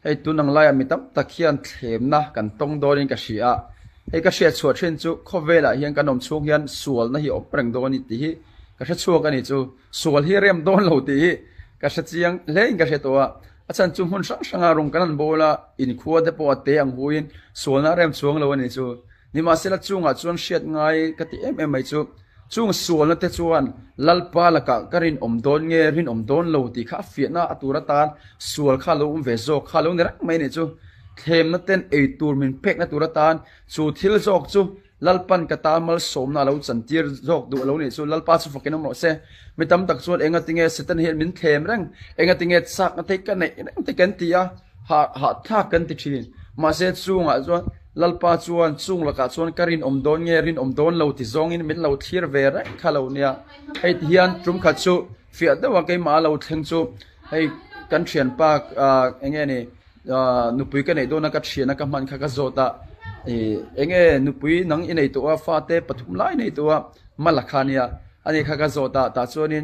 ให้ตุนังไล่มีตั้มตะเคียนเถมนะกันตรงโดนินกะเสียให้กะเสียสวดเช่นจูข้อเวลาเฮียงกันนมช่วงเฮียนสวลนะฮิอบเปร่งโดนิติฮิกะเสียชัวกันนี่จูสวลฮิเรียมโดนเหล่าติฮิกะเสียเจียงเล่นกะเสียตัวอาจารย์จุมหุ่นสังอารมณ์กันนั่นโบละอินขวดเดปวดเตียงหุยนสวลนะเรียมช่วงเหล่านี่จูนี่มาเสละจุงอ่ะจวนเสียดไงกะติไม่จูจุงสวลนะเตจวนลัลปาละกะกะรินอมโดนเงรินอมโดนเหล่าติข้าเฟียนะอตุระตานสวลข้าลูเวโซข้าลูนี่รักไม่นี่จูเทมนัเต้นไอตูร์มินเพ็กนัตุระตานจูทิลจอกจูลัลปันกตามัลสมนาเราสันติรจอกดูเราเนี่ยจูลัลปาสุฟกินน้ำหมดเสไม่ตำตักส่วนเองติงเงสตันเฮมินเทมรังเองติงเงสักติกันเนี่ยติกันตีอะหาท่ากันติชินมาเสจูงอ่ะส่วนลัลปาส่วนจูงละกะส่วนกรินอมโดนเงรินอมโดนเราติจงอินมินเราเทียร์เวรข้าเราเนี่ยไอเฮียนจุ่มขัดจูเฟียดว่าไกมาเราเทงจูไอกันเชียนปากเองนี่นุปุยกันไอโดนักเชียนักมันข้าก็โจตาเองนุปุยนังอินไอตัวฟาเตปฐุมไลในตัวมาลักขานี่อันนี้ข้าก็โจตาแต่ส่วนนี้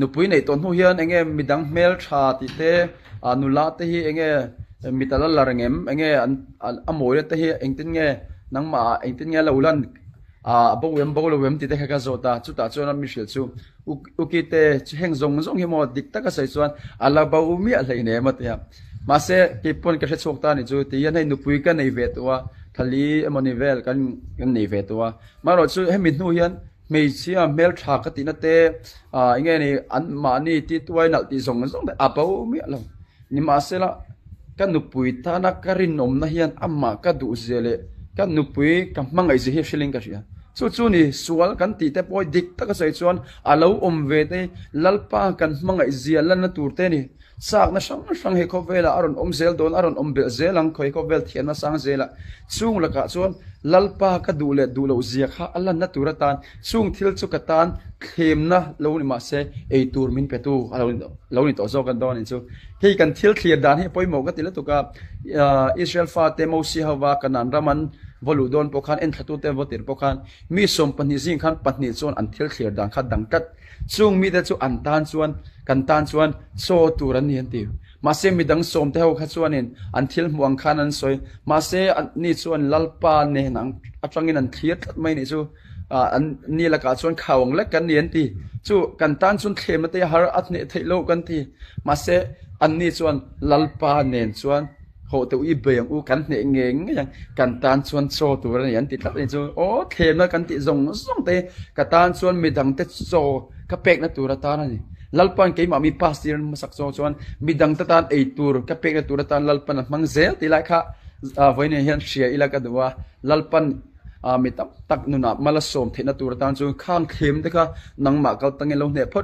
นุปุยในตัวนู้เฮียนเองมีดังเมลชาติเตนุลาเตฮีเองมีตลาดลารงเอ็มเองอโมยเตฮีเองติงเงนังมาเองติงเงลาอุลันบ่เวมติเตข้าก็โจตาจุดตาส่วนนั้นมิเชลจูอุกิเตเฮงซงเฮมอดิกตะก็ใส่ส่วนอัลลาบาอุมีอะไรเนี่ยมาเตียมาเสกิปนกระเชษกตานี่จูตียันให้นุปุยกันในเวตัวทะเลมอนิเวลกันในเวตัวมาเราจูให้มินูยันไม่เสียเมลชากตินัตเตยังไงนี่อันมานี่ติดไว้นักที่ส่งแต่อาบาอุมีอะไรนี่มาเสละกันนุปุยท่านักการินนมนะยันอัมมากันดูเจเลกันนุปุยกันมังไอซิเฮชิลิงกันเสียจู่นี่สวลกันตีแต่พอดิกตะก็ใส่ส่วนอาเลวเวเตลัลปากันมังไอเจียลันนัตูเตนี่สากนะสังเฮคอเวลอารอนเซลโดนอารอนเบลเซลังคอยคอเวลเทียนนะสังเซลซุงละกะส่วนลัลปาก็ดูเลวเจียค่ะอัลลันนัตูระตานซุงทิลจุกตานเข้มนะเลวนี่มาเซไอตูร์มินเปตูเลวนี่ต่อโซกันดอนนี่จูเฮกันทิลเคลียร์ดานให้ปอยหมกติละตุกับอิสราเอลฟาเตโมซิฮาวากันนันรามันวลูดอนปกขันเอ็นขัดตัวเตวติร์ปกขันมีสมปนิจิงขันปนิจวนอันเทลเคลียร์ดังขัดดังกัดซุงมีแต่จูอันตานส่วนกันตานส่วนโซตูรันเนียนติวมาเซมีดังสมเทวขัดส่วนนินอันเทลมวงขันอันสวยมาเซอันนี้ส่วนลัลปาเนนังอัตรังอินอันเคลียร์ไม่นี่จูอันนี้ละกาส่วนข่าวและกันเนียนติจูกันตานส่วนเทมเตยฮาร์อัตเนเทโลกันติมาเซอันนี้ส่วนลัลปาเนนส่วนโหตัวอีเบียงอูกันเนี่ยเงี้ยยังกันตานส่วนโซตัวอะไรอย่างติดตัดเลยจูโอ้เทมแล้วกันติส่งเตะกันตานส่วนมีดังเตโซกระเป็กนะตัวตานี่ลัลปันเกี่ยมามีพาสตีนมาสักส่วนมีดังตานไอตัวกระเป็กนะตัวตานลัลปันมังเซลติไลค่ะวันนี้เห็นเชียอีละกันดูว่าลัลปันมีตักนุนามาละสมเทนะตัวตานจูข้างเข็มเด็กค่ะนังหมากเขาตั้งเงินลงเนี่ยพอ